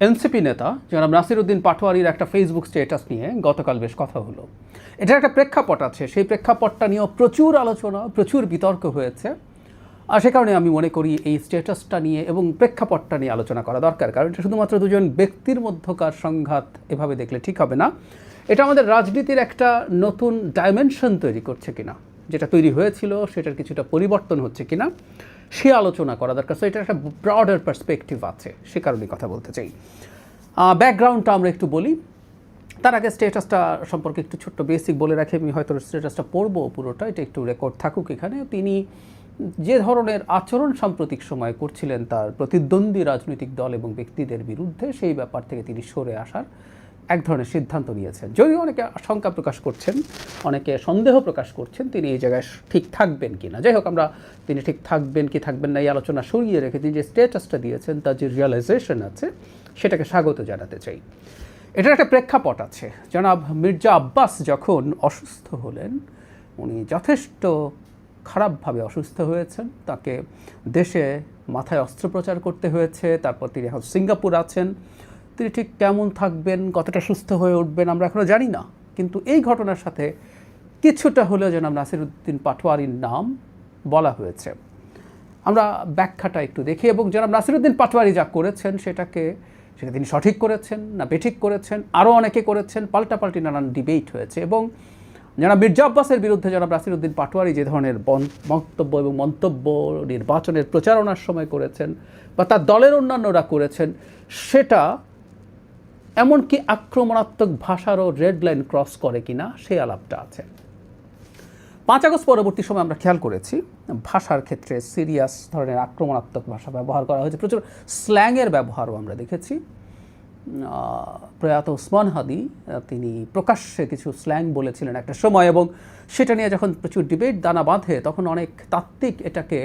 NCP নেতা জনাব নাসিরউদ্দিন পাটোয়ারির একটা ফেসবুক স্ট্যাটাস নিয়ে গতকাল বেশ কথা হলো। এটার একটা প্রেক্ষাপট আছে, সেই প্রেক্ষাপটটা নিয়েও প্রচুর আলোচনা, প্রচুর বিতর্ক হয়েছে। আর সে কারণে আমি মনে করি এই স্ট্যাটাসটা নিয়ে এবং প্রেক্ষাপটটা নিয়ে আলোচনা করা দরকার, কারণ এটা শুধুমাত্র দুজন ব্যক্তির মধ্যকার সংঘাত এভাবে দেখলে ঠিক হবে না। এটা আমাদের রাজনীতির একটা নতুন ডাইমেনশন তৈরি করছে কিনা, যেটা তৈরি হয়েছিল সেটার কিছুটা পরিবর্তন হচ্ছে কিনা সে আলোচনা করা দরকার। সো এটার একটা ব্রডার পার্সপেক্টিভ আছে, সে কারণে কথা বলতে চাই। ব্যাকগ্রাউন্ডটা আমরা একটু বলি, তার আগে স্ট্যাটাসটা সম্পর্কে একটু ছোট্ট বেসিক বলে রাখি। আমি হয়তো স্ট্যাটাসটা পড়বো পুরোটা, এটা একটু রেকর্ড থাকুক এখানে। তিনি যে ধরনের আচরণ সাম্প্রতিক সময়ে করছিলেন তার প্রতিদ্বন্দ্বী রাজনৈতিক দল এবং ব্যক্তিদের বিরুদ্ধে, সেই ব্যাপার থেকে তিনি সরে আসার এক ধরনের সিদ্ধান্ত নিয়েছেন। যদিও অনেকে আশঙ্কা প্রকাশ করছেন, অনেকে সন্দেহ প্রকাশ করছেন তিনি এই জায়গায় ঠিক থাকবেন কি না। যাই হোক, আমরা তিনি ঠিক থাকবেন কি থাকবেন না এই আলোচনা সরিয়ে রেখে তিনি যে স্ট্যাটাসটা দিয়েছেন তার যে রিয়েলাইজেশন আছে সেটাকে স্বাগত জানাতে চাই। এটার একটা প্রেক্ষাপট আছে। জনাব মির্জা আব্বাস যখন অসুস্থ হলেন, উনি যথেষ্ট খারাপভাবে অসুস্থ হয়েছেন, তাকে দেশে মাথায় অস্ত্রোপচার করতে হয়েছে। তারপর তিনি এখন সিঙ্গাপুর আছেন। তিনি ঠিক কেমন থাকবেন, কতটা সুস্থ হয়ে উঠবেন আমরা এখনও জানি না, কিন্তু এই ঘটনার সাথে কিছুটা হলেও জনাব নাসিরউদ্দিন পাটোয়ারির নাম বলা হয়েছে। আমরা ব্যাখ্যাটা একটু দেখি এবং জনাব নাসিরউদ্দিন পাটোয়ারি যা করেছেন সেটা তিনি সঠিক করেছেন না বেঠিক করেছেন, আরও অনেকে করেছেন, পাল্টাপাল্টি নানান ডিবেট হয়েছে। এবং জনাব মির্জা আব্বাসের বিরুদ্ধে জনাব নাসিরউদ্দিন পাটোয়ারি যে ধরনের বক্তব্য এবং মন্তব্য নির্বাচনের প্রচারণার সময় করেছেন বা তার দলের অন্যান্যরা করেছেন, সেটা এমনকি আক্রমণাত্মক ভাষারও রেড লাইন ক্রস করে কিনা সেই আলাপটা আছে। 5 আগস্ট পরবর্তী সময় আমরা খেয়াল করেছি ভাষার ক্ষেত্রে সিরিয়াস ধরনের আক্রমণাত্মক ভাষা ব্যবহার করা হয়েছে, প্রচুর স্ল্যাংয়ের ব্যবহারও আমরা দেখেছি। প্রয়াত ওসমান হাদি তিনি প্রকাশ্যে কিছু স্ল্যাং বলেছিলেন একটা সময়, এবং সেটা নিয়ে যখন প্রচুর ডিবেট দানা বাঁধে তখন অনেক তাত্ত্বিক এটাকে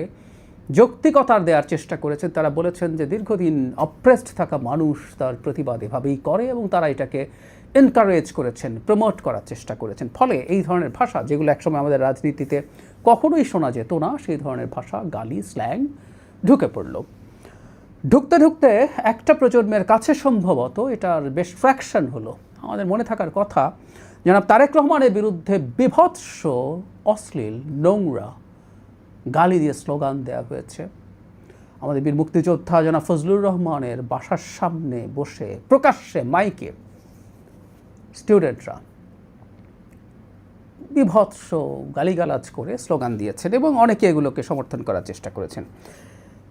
যৌক্তিকতার দেওয়ার চেষ্টা করেছেন। তারা বলেছেন যে দীর্ঘদিন অপ্রেসড থাকা মানুষ তার প্রতিবাদ এভাবেই করে এবং তারা এটাকে এনকারেজ করেছেন, প্রমোট করার চেষ্টা করেছেন। ফলে এই ধরনের ভাষা যেগুলো একসময় আমাদের রাজনীতিতে কখনোই শোনা যেত না, সেই ধরনের ভাষা, গালি, স্ল্যাং ঢুকে পড়ল। ঢুকতে ঢুকতে একটা প্রজন্মের কাছে সম্ভবত এটার বেশ ফ্র্যাকশন হলো। আমাদের মনে থাকার কথা, জনাব তারেক রহমানের বিরুদ্ধে বিভৎস, অশ্লীল, নোংরা গালি দিয়ে স্লোগান দেওয়া হয়েছে। আমাদের বীর মুক্তিযোদ্ধা জনাব ফজলুর রহমানের বাসার সামনে বসে প্রকাশ্যে মাইকে স্টুডেন্টরা বিভৎস গালিগালাজ করে স্লোগান দিয়েছেন এবং অনেকে এগুলোকে সমর্থন করার চেষ্টা করেছেন।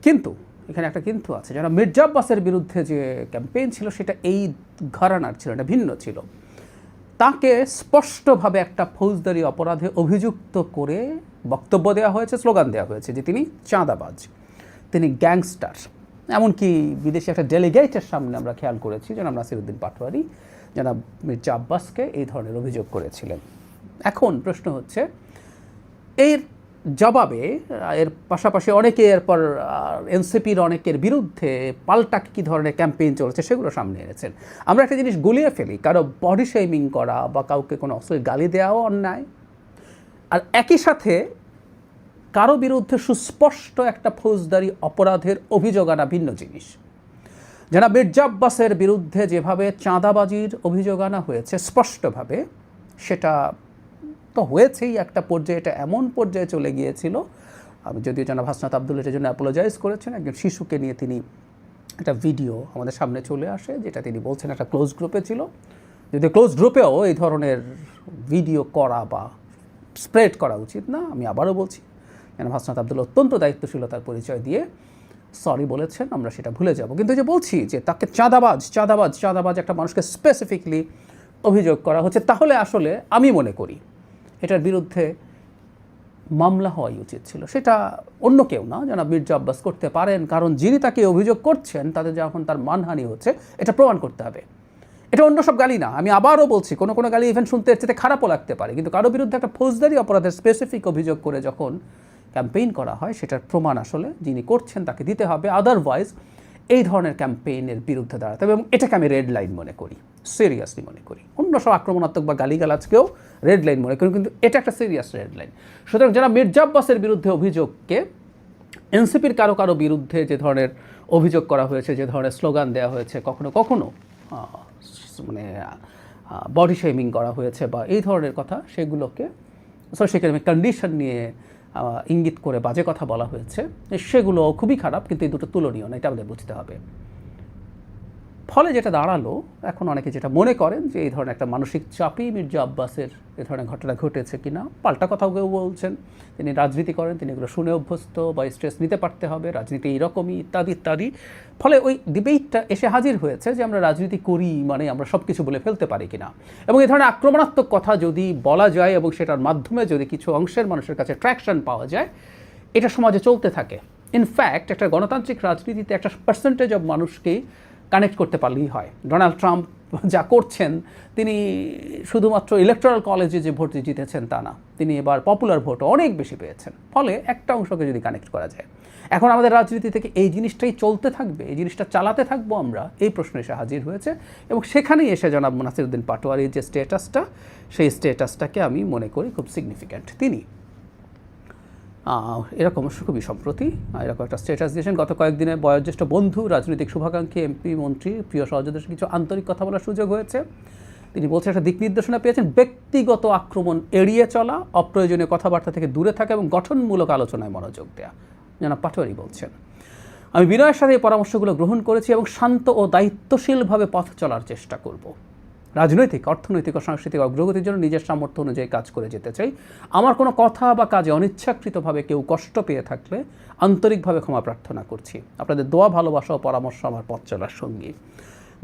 কিন্তু এখানে একটা কিন্তু আছে, যারা মির্জা আব্বাসের বিরুদ্ধে যে ক্যাম্পেইন ছিল সেটা এই ঘরানার ছিল না, ভিন্ন ছিল। তাকে স্পষ্টভাবে একটা ফৌজদারি অপরাধে অভিযুক্ত করে বক্তব্য দেওয়া হয়েছে, স্লোগান দেওয়া হয়েছে যে তিনি চাঁদাবাজ, তিনি গ্যাংস্টার। এমনকি বিদেশি একটা ডেলিগেটের সামনে আমরা খেয়াল করেছি জনাব নাসিরউদ্দিন পাটোয়ারি জনাব মির্জা আব্বাসকে এই ধরনের অভিযোগ করেছিলেন। এখন প্রশ্ন হচ্ছে, এর জবাবে এর পাশাপাশি অনেকে এরপর এনসিপির অনেকের বিরুদ্ধে পাল্টা কী ধরনের ক্যাম্পেইন চলেছে সেগুলো সামনে এনেছেন। আমরা একটা জিনিস গুলিয়ে ফেলি, কারো বডি শেমিং করা বা কাউকে কোনো অশ্লীল গালি দেওয়াও অন্যায়, আর একই সাথে কারো বিরুদ্ধে সুস্পষ্ট একটা ফৌজদারি অপরাধের অভিযোগ আনা ভিন্ন জিনিস। জনাব মির্জা আব্বাসের বিরুদ্ধে যেভাবে চাঁদাবাজির অভিযোগ আনা হয়েছে স্পষ্টভাবে, সেটা তো হয়েছেই একটা পর্যায়ে, এটা এমন পর্যায়ে চলে গিয়েছিল, আমি যদিও জনাব হাসনাত আব্দুল এটার জন্য অ্যাপোলোজাইজ করেছেন। একজন শিশুকে নিয়ে তিনি একটা ভিডিও আমাদের সামনে চলে আসে, যেটা তিনি বলছেন একটা ক্লোজ গ্রুপে ছিল। যদি ক্লোজ গ্রুপেও এই ধরনের ভিডিও করা বা স্প্রেড করা উচিত না। আমি আবারও বলছি, জনাব হাসনাত আব্দুল অত্যন্ত দায়িত্বশীলতার পরিচয় দিয়ে সরি বলেছেন, আমরা সেটা ভুলে যাব। কিন্তু যে বলছি যে তাকে চাঁদাবাজ একটা মানুষকে স্পেসিফিকলি অভিযোগ করা হচ্ছে, তাহলে আসলে আমি মনে করি এটার বিরুদ্ধে মামলা হওয়াই উচিত ছিল। সেটা অন্য কেউ না, জনাব মির্জা আব্বাস করতে পারেন, কারণ যিনি তাকে অভিযোগ করছেন তাদের যখন তার মানহানি হচ্ছে এটা প্রমাণ করতে হবে। এটা অন্য সব গালি না, আমি আবারও বলছি, কোনো কোনো গালি ইভেন শুনতে এর চেয়ে খারাপও লাগতে পারে, কিন্তু কারো বিরুদ্ধে একটা ফৌজদারি অপরাধের স্পেসিফিক অভিযোগ করে যখন ক্যাম্পেইন করা হয় সেটার প্রমাণ আসলে যিনি করছেন তাকে দিতে হবে। আদারওয়াইজ এই ধরনের ক্যাম্পেইনের বিরুদ্ধে দাঁড়াতে হবে এবং এটাকে আমি রেড লাইন মনে করি, সিরিয়াসলি মনে করি। অন্য সব আক্রমণাত্মক বা গালিগালাজকেও রেড লাইন মনে করি, কিন্তু এটা একটা সিরিয়াস রেড লাইন। সুতরাং যারা মির্জা আব্বাসের বিরুদ্ধে অভিযোগকে এনসিপির কারো বিরুদ্ধে যে ধরনের অভিযোগ করা হয়েছে, যে ধরনের স্লোগান দেওয়া হয়েছে, কখনো কখনো মানে বডি শেমিং করা হয়েছে বা এই ধরনের কথা, সেগুলোকে সোশ্যাল ইকোনমিক কন্ডিশন নিয়ে ইঙ্গিত করে বাজে কথা বলা হয়েছে, সেগুলো খুবই খারাপ, কিন্তু এই দুটো তুলনীয় না, এটা আমাদের বুঝতে হবে। ফলে যেটা দাঁড়ালো, এখন অনেকে যেটা মনে করেন যে এই ধরনের একটা মানসিক চাপই মির্জা আব্বাসের এ ধরনের ঘটনা ঘটেছে কিনা। পাল্টা কথাও কেউ বলছেন তিনি রাজনীতি করেন, তিনি এগুলো শুনে অভ্যস্ত বা স্ট্রেস নিতে পারতে হবে, রাজনীতি এইরকমই ইত্যাদি ইত্যাদি। ফলে ওই ডিবেটটা এসে হাজির হয়েছে যে আমরা রাজনীতি করি মানে আমরা সব কিছু বলে ফেলতে পারি কিনা, এবং এই ধরনের আক্রমণাত্মক কথা যদি বলা যায় এবং সেটার মাধ্যমে যদি কিছু অংশের মানুষের কাছে ট্র্যাকশন পাওয়া যায়, এটা সমাজে চলতে থাকে। ইনফ্যাক্ট একটা গণতান্ত্রিক রাজনীতিতে একটা পার্সেন্টেজ অফ মানুষকেই কানেক্ট করতে পারলেই হয়। ডোনাল্ড ট্রাম্প যা করছেন, তিনি শুধুমাত্র ইলেকট্রাল কলেজে যে ভোট জিতেছেন তা না, তিনি এবার পপুলার ভোটও অনেক বেশি পেয়েছেন। ফলে একটা অংশকে যদি কানেক্ট করা যায়, এখন আমাদের রাজনীতি থেকে এই জিনিসটাই চলতে থাকবে, এই জিনিসটা চালাতে থাকবো আমরা, এই প্রশ্ন এসে হাজির হয়েছে। এবং সেখানেই এসে জনাব নাসিরউদ্দিন পাটোয়ারির যে স্টেটাসটা, সেই স্টেটাসটাকে আমি মনে করি খুব সিগনিফিক্যান্ট। তিনি এরকম খুবই সম্প্রতি এরকম একটা স্ট্যাটাস দিয়েছেন। গত কয়েকদিনে বয়োজ্যেষ্ঠ বন্ধু, রাজনৈতিক শুভাকাঙ্ক্ষী, এমপি, মন্ত্রী, প্রিয় সহযোগীদের কিছু আন্তরিক কথা বলার সুযোগ হয়েছে। তিনি বলছেন একটা দিক নির্দেশনা পেয়েছেন, ব্যক্তিগত আক্রমণ এড়িয়ে চলা, অপ্রয়োজনীয় কথাবার্তা থেকে দূরে থাকা এবং গঠনমূলক আলোচনায় মনোযোগ দেওয়া। জনাব পাটোয়ারি বলছেন, আমি বিনয়ের সাথে এই পরামর্শগুলো গ্রহণ করেছি এবং শান্ত ও দায়িত্বশীলভাবে পথ চলার চেষ্টা করব। রাজনৈতিক, অর্থনৈতিক ও সাংস্কৃতিক অগ্রগতির জন্য নিজের সামর্থ্য অনুযায়ী কাজ করে যেতে চাই। আমার কোনো কথা বা কাজে অনিচ্ছাকৃতভাবে কেউ কষ্ট পেয়ে থাকলে আন্তরিকভাবে ক্ষমা প্রার্থনা করছি। আপনাদের দোয়া, ভালোবাসা ও পরামর্শ আমার পথ চলার সঙ্গী।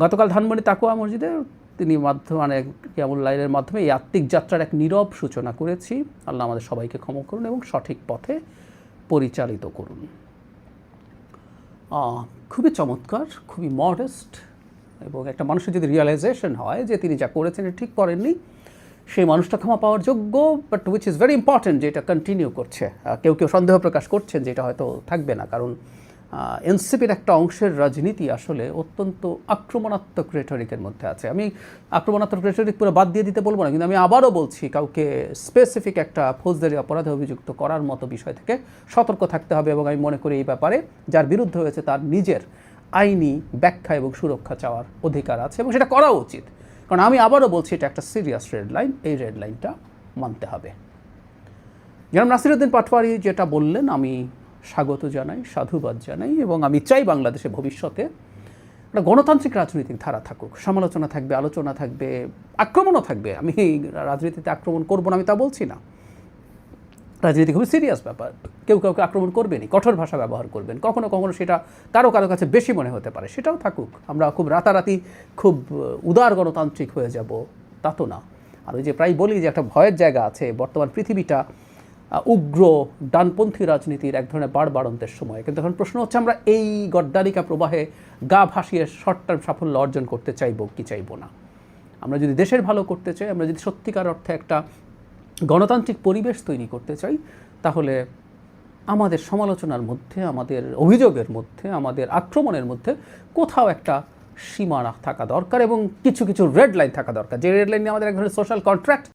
গতকাল ধানমন্ডি তাকুয়া মসজিদে তিনি মানে কিয়ামুল লাইলের মাধ্যমে এই আত্মিক যাত্রার এক নীরব সূচনা করেছি। আল্লাহ আমাদের সবাইকে ক্ষমা করুন এবং সঠিক পথে পরিচালিত করুন। খুবই চমৎকার, খুবই মডেস্ট, এবং একটা মানুষের যদি রিয়েলাইজেশন হয় যে তিনি যা করেছেন ঠিক করেননি, সেই মানুষটা ক্ষমা পাওয়ার যোগ্য, but which is very important যে এটা কন্টিনিউ করছে। কেউ কেউ সন্দেহ প্রকাশ করছেন যে এটা হয়তো থাকবে না, কারণ এনসিপির একটা অংশের রাজনীতি আসলে অত্যন্ত আক্রমণাত্মক রেটরিকের মধ্যে আছে। আমি আক্রমণাত্মক রেটরিক পুরো বাদ দিয়ে দিতে বলবো না, কিন্তু আমি আবারও বলছি, কাউকে স্পেসিফিক একটা ফৌজদারি অপরাধে অভিযুক্ত করার মতো বিষয় থেকে সতর্ক থাকতে হবে। এবং আমি মনে করি এই ব্যাপারে যার বিরুদ্ধে হয়েছে তার নিজের আইনি ব্যাখ্যা এবং সুরক্ষা চাওয়ার অধিকার আছে, এবং সেটা করা উচিত। কারণ আমি আবারও বলছি, এটা একটা সিরিয়াস রেড লাইন, এই রেড লাইনটা মানতে হবে। জনাব নাসিরউদ্দিন পাটোয়ারি যেটা বললেন, আমি স্বাগত জানাই, সাধুবাদ জানাই, এবং আমি চাই বাংলাদেশে ভবিষ্যতে একটা গণতান্ত্রিক রাজনৈতিক ধারা থাকুক, সমালোচনা থাকবে, আলোচনা থাকবে, আক্রমণও থাকবে। আমি রাজনীতিতে আক্রমণ করবো না, আমি তা বলছি না। রাজনীতি খুবই সিরিয়াস ব্যাপার, কেউ কাউকে আক্রমণ করবেনই, কঠোর ভাষা ব্যবহার করবেন, কখনো কখনো সেটা কারো কারো কাছে বেশি মনে হতে পারে, সেটাও থাকুক। আমরা খুব রাতারাতি খুব উদার গণতান্ত্রিক হয়ে যাব তা তো না। আর ওই যে প্রায় বলি যে একটা ভয়ের জায়গা আছে, বর্তমান পৃথিবীটা উগ্র ডানপন্থী রাজনীতির এক ধরনের বাড়বাড়ন্তের সময়। কিন্তু এখন প্রশ্ন হচ্ছে, আমরা এই গড্ডালিকা প্রবাহে গা ভাসিয়ে শর্ট টার্ম সাফল্য অর্জন করতে চাইব কি চাইব না। আমরা যদি দেশের ভালো করতে চাই, আমরা যদি সত্যিকার অর্থে একটা গণতান্ত্রিক পরিবেশ তৈরি করতে চাই, তাহলে আমাদের সমালোচনার মধ্যে, আমাদের অভিযোগের মধ্যে, আমাদের আক্রমণের মধ্যে কোথাও একটা সীমানা থাকা দরকার, এবং কিছু কিছু রেড লাইন থাকা দরকার, যে রেড লাইন নিয়ে আমাদের এক ধরনের সোশ্যাল কন্ট্রাক্ট